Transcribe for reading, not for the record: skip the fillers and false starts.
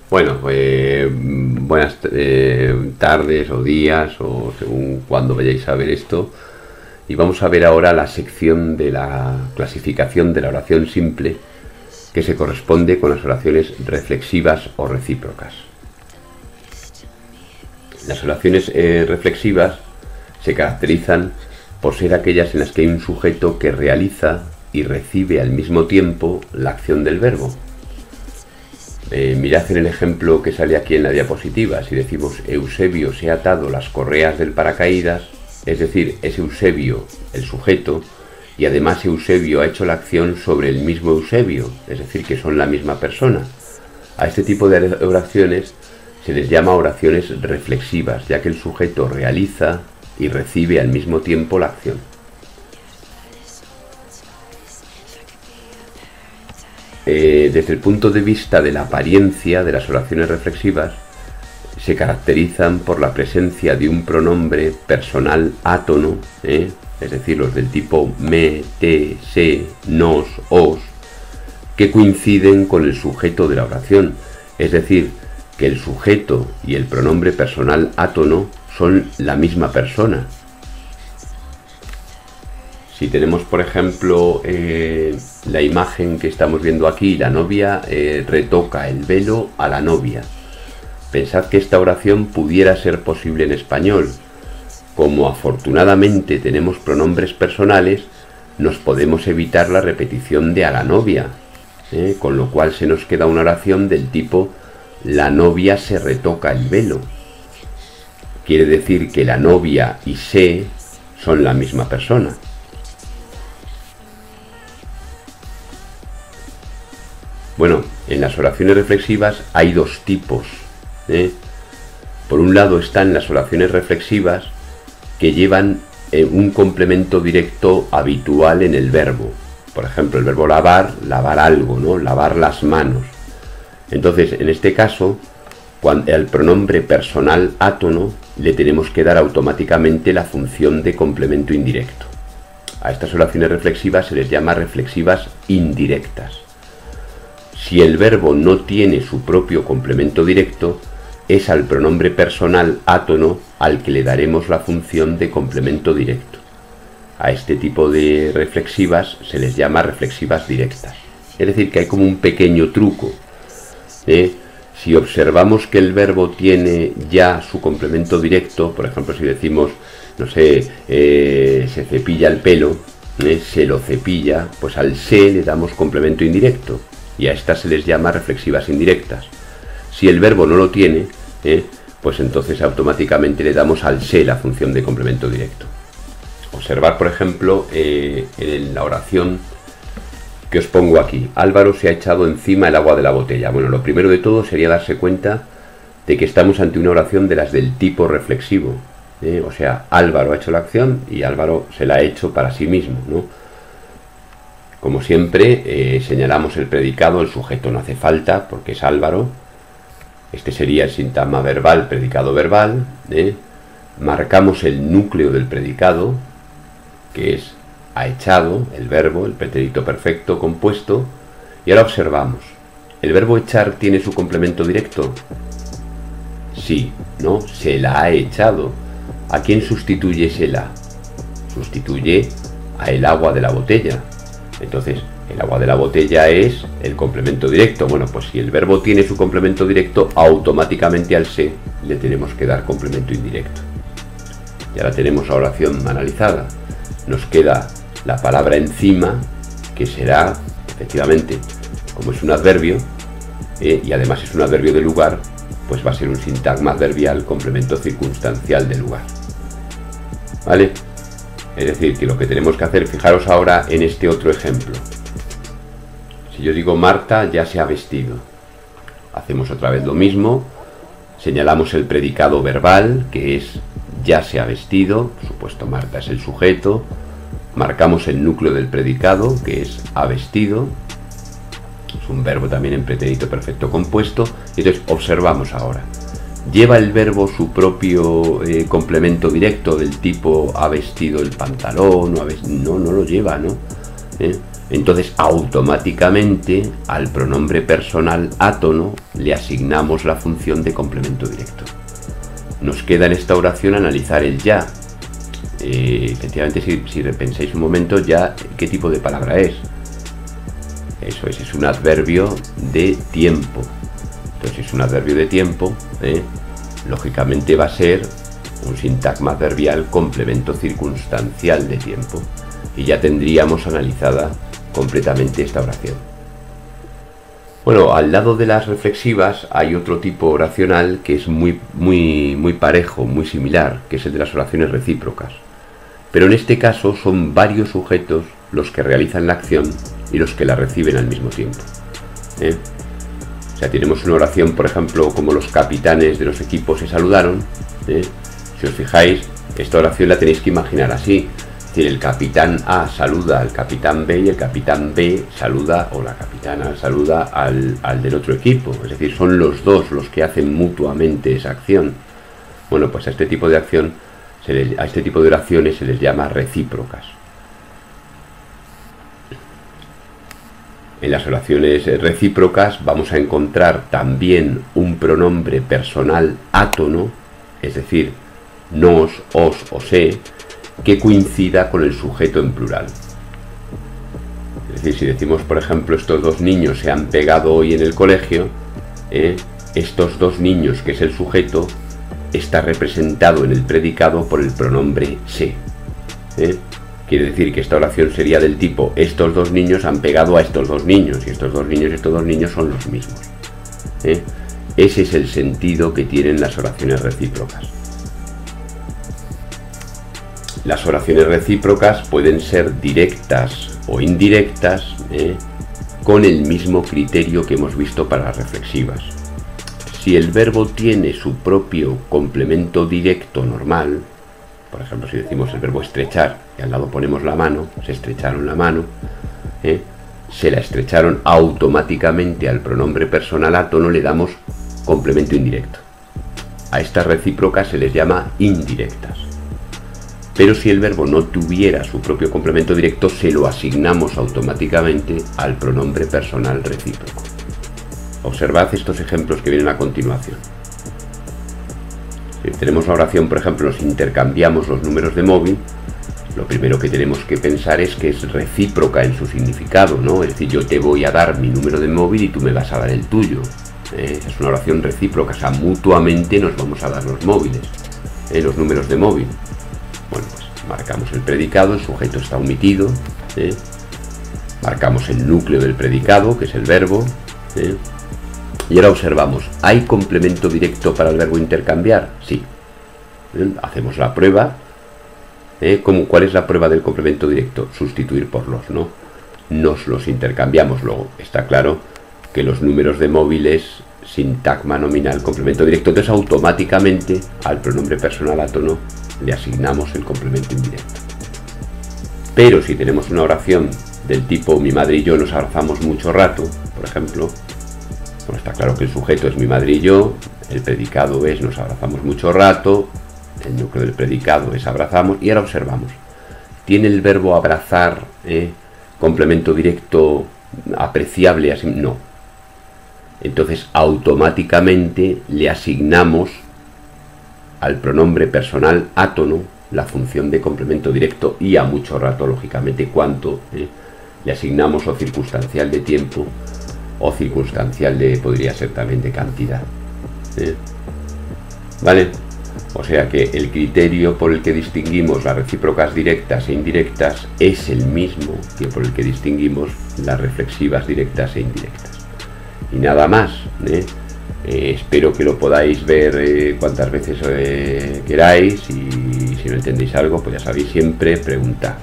Bueno, buenas tardes o días o según cuando vayáis a ver esto. Y vamos a ver ahora la sección de la clasificación de la oración simple que se corresponde con las oraciones reflexivas o recíprocas. Las oraciones reflexivas se caracterizan por ser aquellas en las que hay un sujeto que realiza y recibe al mismo tiempo la acción del verbo. Mirad en el ejemplo que sale aquí en la diapositiva. Si decimos Eusebio se ha atado las correas del paracaídas, es decir, es Eusebio el sujeto y además Eusebio ha hecho la acción sobre el mismo Eusebio, es decir, que son la misma persona. A este tipo de oraciones se les llama oraciones reflexivas, ya que el sujeto realiza y recibe al mismo tiempo la acción. Desde el punto de vista de la apariencia de las oraciones reflexivas, se caracterizan por la presencia de un pronombre personal átono, es decir, los del tipo me, te, se, nos, os, que coinciden con el sujeto de la oración, es decir, que el sujeto y el pronombre personal átono son la misma persona. Si tenemos, por ejemplo, la imagen que estamos viendo aquí, la novia retoca el velo a la novia. Pensad que esta oración pudiera ser posible en español. Como afortunadamente tenemos pronombres personales, nos podemos evitar la repetición de a la novia, con lo cual se nos queda una oración del tipo la novia se retoca el velo. Quiere decir que la novia y se son la misma persona. Bueno, en las oraciones reflexivas hay dos tipos. Por un lado están las oraciones reflexivas que llevan un complemento directo habitual en el verbo. Por ejemplo, el verbo lavar, lavar algo, ¿no? Lavar las manos. Entonces, en este caso, cuando al pronombre personal átono le tenemos que dar automáticamente la función de complemento indirecto. A estas oraciones reflexivas se les llama reflexivas indirectas. Si el verbo no tiene su propio complemento directo, es al pronombre personal átono al que le daremos la función de complemento directo. A este tipo de reflexivas se les llama reflexivas directas. Es decir, que hay como un pequeño truco. Si observamos que el verbo tiene ya su complemento directo, por ejemplo, si decimos, no sé, se cepilla el pelo, se lo cepilla, pues al se le damos complemento indirecto. Y a estas se les llama reflexivas indirectas. Si el verbo no lo tiene, pues entonces automáticamente le damos al se la función de complemento directo. Observar, por ejemplo, en la oración que os pongo aquí. Álvaro se ha echado encima el agua de la botella. Bueno, lo primero de todo sería darse cuenta de que estamos ante una oración de las del tipo reflexivo. O sea, Álvaro ha hecho la acción y Álvaro se la ha hecho para sí mismo, ¿no? Como siempre, señalamos el predicado, el sujeto no hace falta porque es Álvaro. Este sería el sintagma verbal, predicado verbal. Marcamos el núcleo del predicado, que es ha echado, el verbo, el pretérito perfecto compuesto. Y ahora observamos, ¿el verbo echar tiene su complemento directo? Sí, ¿no? Se la ha echado. ¿A quién sustituye se la? Sustituye a el agua de la botella. Entonces, el agua de la botella es el complemento directo. Bueno, pues si el verbo tiene su complemento directo, automáticamente al se le tenemos que dar complemento indirecto. Ya la tenemos la oración analizada. Nos queda la palabra encima, que será, efectivamente, como es un adverbio, y además es un adverbio de lugar, pues va a ser un sintagma adverbial, complemento circunstancial de lugar. ¿Vale? Es decir, que lo que tenemos que hacer, fijaros ahora en este otro ejemplo. Si yo digo Marta ya se ha vestido, hacemos otra vez lo mismo, señalamos el predicado verbal, que es ya se ha vestido, por supuesto Marta es el sujeto, marcamos el núcleo del predicado, que es ha vestido, es un verbo también en pretérito perfecto compuesto, y entonces observamos ahora. ¿Lleva el verbo su propio complemento directo del tipo ha vestido el pantalón? No lo lleva, ¿no? Entonces automáticamente al pronombre personal átono le asignamos la función de complemento directo. Nos queda en esta oración analizar el ya. Efectivamente, si repensáis un momento, ya ¿qué tipo de palabra es? Eso es un adverbio de tiempo. Entonces, si es un adverbio de tiempo, lógicamente va a ser un sintagma adverbial complemento circunstancial de tiempo. Y ya tendríamos analizada completamente esta oración. Bueno, al lado de las reflexivas hay otro tipo oracional que es muy parejo, muy similar, que es el de las oraciones recíprocas. Pero en este caso son varios sujetos los que realizan la acción y los que la reciben al mismo tiempo. O sea, tenemos una oración, por ejemplo, como los capitanes de los equipos se saludaron. Si os fijáis, esta oración la tenéis que imaginar así. Es decir, el capitán A saluda al capitán B y el capitán B saluda, o la capitana saluda al del otro equipo. Es decir, son los dos los que hacen mutuamente esa acción. Bueno, pues a este tipo de acción, a este tipo de oraciones se les llama recíprocas. En las oraciones recíprocas vamos a encontrar también un pronombre personal átono, es decir, nos, os o se, que coincida con el sujeto en plural. Es decir, si decimos, por ejemplo, estos dos niños se han pegado hoy en el colegio, estos dos niños, que es el sujeto, está representado en el predicado por el pronombre se. Quiere decir que esta oración sería del tipo: estos dos niños han pegado a estos dos niños, y estos dos niños son los mismos. Ese es el sentido que tienen las oraciones recíprocas. Las oraciones recíprocas pueden ser directas o indirectas, con el mismo criterio que hemos visto para las reflexivas. Si el verbo tiene su propio complemento directo normal, por ejemplo, si decimos el verbo estrechar y al lado ponemos la mano, se estrecharon la mano, se la estrecharon, automáticamente al pronombre personal átono le damos complemento indirecto. A estas recíprocas se les llama indirectas. Pero si el verbo no tuviera su propio complemento directo, se lo asignamos automáticamente al pronombre personal recíproco. Observad estos ejemplos que vienen a continuación. Si tenemos una oración, por ejemplo, nos intercambiamos los números de móvil, lo primero que tenemos que pensar es que es recíproca en su significado, ¿no? Es decir, yo te voy a dar mi número de móvil y tú me vas a dar el tuyo. Es una oración recíproca, o sea, mutuamente nos vamos a dar los móviles, los números de móvil. Bueno, pues marcamos el predicado, el sujeto está omitido, marcamos el núcleo del predicado, que es el verbo, y ahora observamos, ¿hay complemento directo para el verbo intercambiar? Sí. Hacemos la prueba. ¿Cuál es la prueba del complemento directo? Sustituir por los, ¿no? Nos los intercambiamos. Luego está claro que los números de móvil es sintagma nominal, complemento directo. Entonces automáticamente al pronombre personal átono le asignamos el complemento indirecto. Pero si tenemos una oración del tipo mi madre y yo nos abrazamos mucho rato, por ejemplo, bueno, está claro que el sujeto es mi madre y yo, el predicado es nos abrazamos mucho rato, el núcleo del predicado es abrazamos, y ahora observamos, ¿tiene el verbo abrazar complemento directo apreciable? Así? No. Entonces automáticamente le asignamos al pronombre personal átono la función de complemento directo, y a mucho rato, lógicamente, ¿cuánto? Le asignamos o circunstancial de tiempo o circunstancial de, podría ser también de cantidad. ¿Vale? O sea que el criterio por el que distinguimos las recíprocas directas e indirectas es el mismo que por el que distinguimos las reflexivas directas e indirectas. Y nada más. Espero que lo podáis ver cuantas veces queráis, y si no entendéis algo, pues ya sabéis, siempre preguntad.